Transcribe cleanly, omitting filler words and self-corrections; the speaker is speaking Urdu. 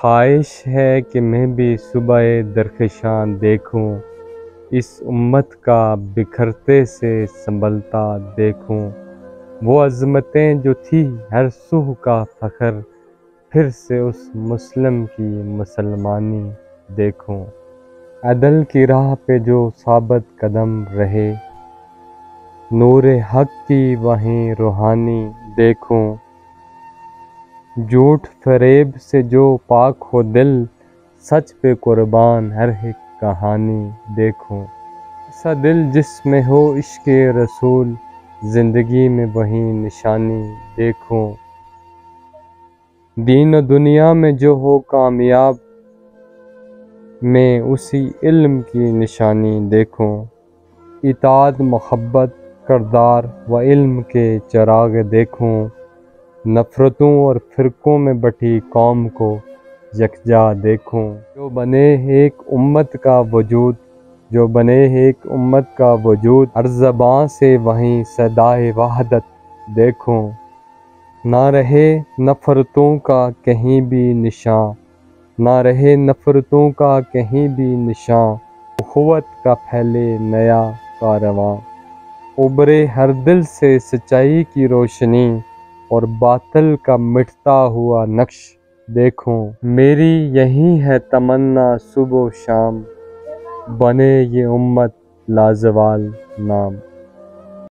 خواہش ہے کہ میں بھی صبح درخشاں دیکھوں، اس امت کا بکھرتے سے سنبھلتا دیکھوں۔ وہ عظمتیں جو تھی ہر سو کا فخر، پھر سے اس مسلم کی مسلمانی دیکھوں۔ عدل کی راہ پہ جو ثابت قدم رہے، نور حق کی وہیں روحانی دیکھوں۔ جھوٹ فریب سے جو پاک ہو دل، سچ پہ قربان ہر ایک کہانی دیکھوں۔ ایسا دل جس میں ہو عشق رسول، زندگی میں وہی نشانی دیکھوں۔ دین و دنیا میں جو ہو کامیاب، میں اسی علم کی نشانی دیکھوں۔ اطاعت محبت کردار و علم کے چراغ دیکھوں۔ نفرتوں اور فرقوں میں بٹی قوم کو یکجا دیکھوں۔ جو بنے ایک امت کا وجود، جو بنے ایک امت کا وجود، ہر زباں سے وہیں صدائے وحدت دیکھوں۔ نہ رہے نفرتوں کا کہیں بھی نشاں، نہ رہے نفرتوں کا کہیں بھی نشاں، اخوت کا پھیلے نیا کارواں۔ ابھرے ہر دل سے سچائی کی روشنی، اور باطل کا مٹتا ہوا نقش دیکھوں۔ میری یہی ہے تمنا صبح و شام، بنے یہ امت لازوال نام۔